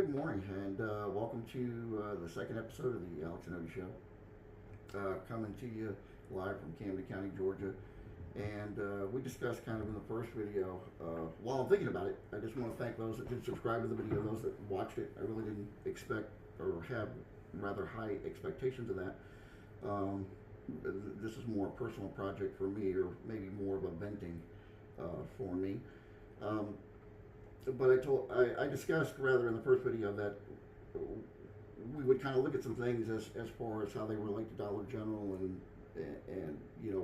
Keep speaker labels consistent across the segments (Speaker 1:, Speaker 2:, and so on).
Speaker 1: Good morning, and welcome to the second episode of the Alex and Odie Show. Coming to you live from Camden County, Georgia. And we discussed kind of in the first video, while I'm thinking about it, I just want to thank those that did subscribe to the video, those that watched it. I really didn't expect or have rather high expectations of that. This is more a personal project for me, or maybe more of a venting for me. But I discussed rather in the first video that we would kind of look at some things as far as how they relate to Dollar General and you know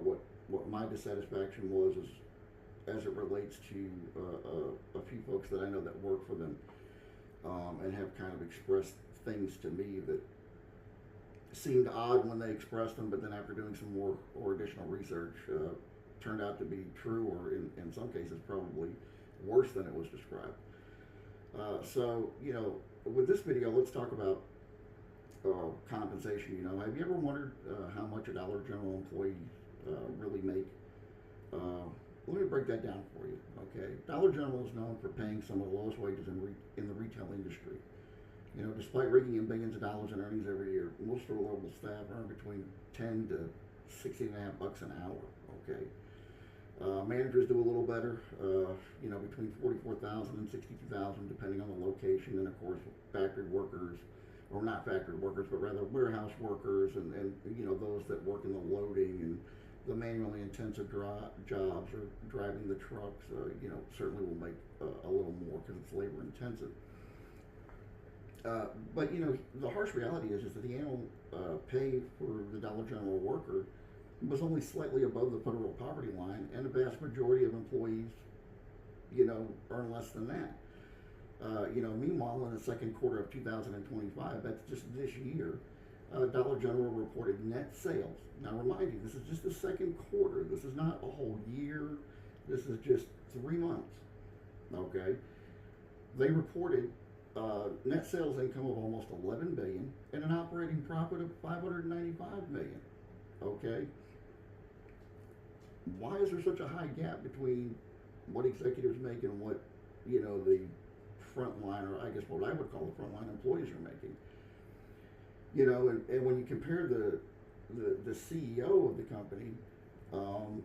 Speaker 1: what my dissatisfaction was as it relates to a few folks that I know that work for them and have kind of expressed things to me that seemed odd when they expressed them, but then after doing some more or additional research turned out to be true, or in some cases probably worse than it was described. So, you know, with this video, let's talk about compensation. You know, have you ever wondered how much a Dollar General employee really make? Let me break that down for you. Okay, Dollar General is known for paying some of the lowest wages in the retail industry. You know, despite raking in billions of dollars in earnings every year, most store-level staff earn between $10 to $16.50 an hour. Okay. Managers do a little better, you know, between $44,000 and $62,000, depending on the location. And of course, factory workers, or not factory workers, but rather warehouse workers, and you know, those that work in the loading and the manually intensive jobs or driving the trucks, you know, certainly will make a little more because it's labor intensive. But you know, the harsh reality is that the annual pay for the Dollar General worker was only slightly above the federal poverty line, and a vast majority of employees, you know, earn less than that. You know, meanwhile, in the second quarter of 2025, that's just this year, Dollar General reported net sales. Now, remind you, this is just the second quarter. This is not a whole year. This is just 3 months. Okay, they reported net sales income of almost $11 billion and an operating profit of $595 million. Okay. Why is there such a high gap between what executives make and what, you know, the frontline, or I guess what I would call the frontline employees are making? You know, and when you compare the CEO of the company,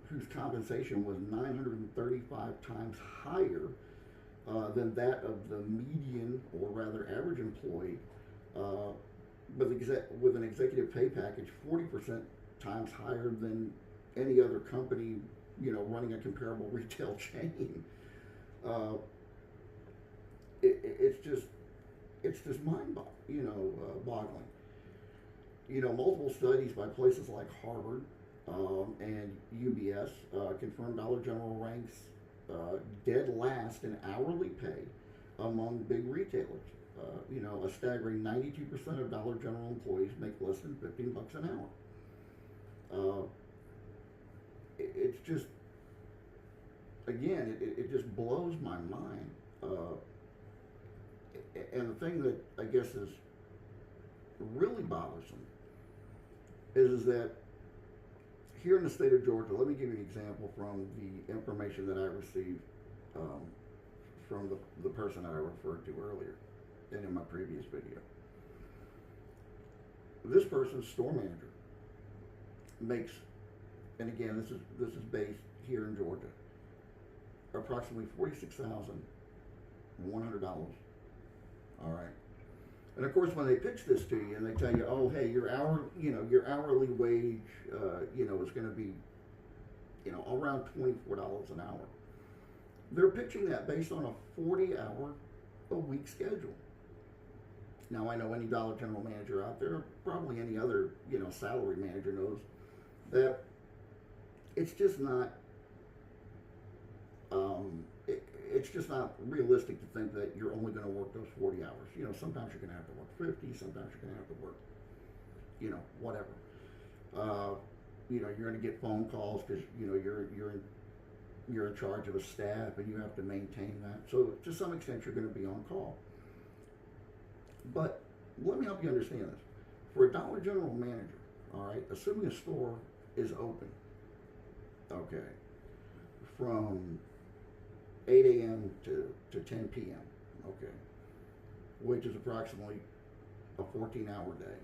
Speaker 1: whose compensation was 935 times higher than that of the median, or rather average employee, with an executive pay package 40% times higher than any other company, you know, running a comparable retail chain. It's just boggling. You know, multiple studies by places like Harvard and UBS confirm Dollar General ranks dead last in hourly pay among big retailers. You know, a staggering 92% of Dollar General employees make less than $15 an hour. It's just, again, it just blows my mind. And the thing that I guess is really bothersome is that here in the state of Georgia, let me give you an example from the information that I received from the person that I referred to earlier and in my previous video. This person's store manager makes, and again, this is based here in Georgia, approximately $46,100. All right. And of course, when they pitch this to you and they tell you, oh, hey, your hourly wage, you know, is going to be, you know, around $24 an hour. They're pitching that based on a 40-hour-a-week schedule. Now, I know any Dollar General manager out there, probably any other, you know, salary manager knows that it's just not, it's just not realistic to think that you're only going to work those 40 hours. You know, sometimes you're going to have to work 50, sometimes you're going to have to work, you know, whatever. You know, you're going to get phone calls because, you know, you're in charge of a staff and you have to maintain that. So to some extent, you're going to be on call. But let me help you understand this. For a Dollar General manager, all right, assuming a store is open, okay, from 8 a.m. to 10 p.m., okay, which is approximately a 14-hour day.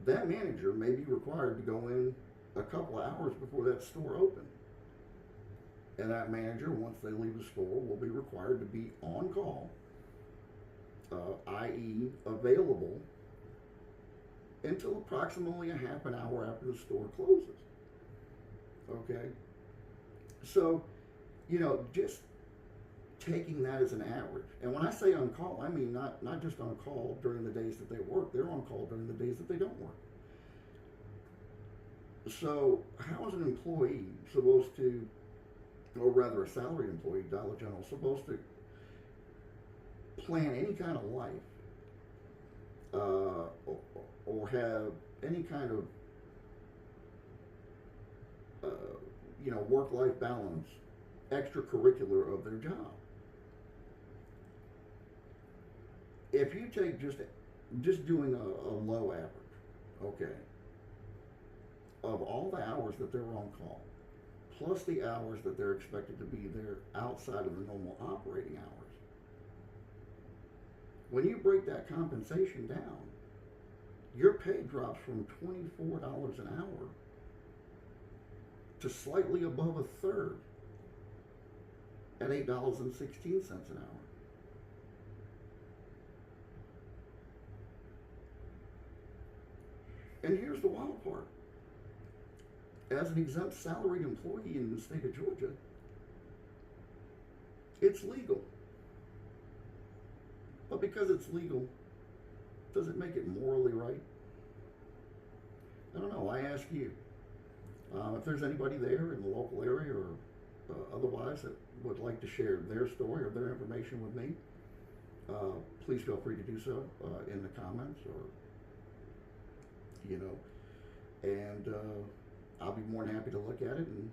Speaker 1: That manager may be required to go in a couple of hours before that store opens. And that manager, once they leave the store, will be required to be on call, i.e. available, until approximately a half an hour after the store closes. Okay? So, just taking that as an average. And when I say on call, I mean not just on call during the days that they work, they're on call during the days that they don't work. So, how is an employee supposed to, or rather a salaried employee, Dollar General, supposed to plan any kind of life or have any kind of work-life balance, extracurricular of their job? If you take just doing a low average, okay, of all the hours that they're on call, plus the hours that they're expected to be there outside of the normal operating hours, when you break that compensation down, your pay drops from $24 an hour to slightly above a third at $8.16 an hour. And here's the wild part. As an exempt salaried employee in the state of Georgia, it's legal. But because it's legal, does it make it morally right? I don't know. I ask you. If there's anybody there in the local area or otherwise that would like to share their story or their information with me, please feel free to do so in the comments or, and I'll be more than happy to look at it and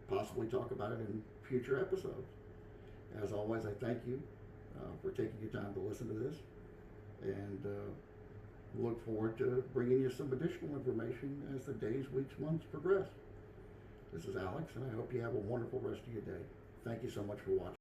Speaker 1: possibly talk about it in future episodes. As always, I thank you for taking your time to listen to this, and look forward to bringing you some additional information as the days, weeks, months progress. This is Alex, and I hope you have a wonderful rest of your day. Thank you so much for watching.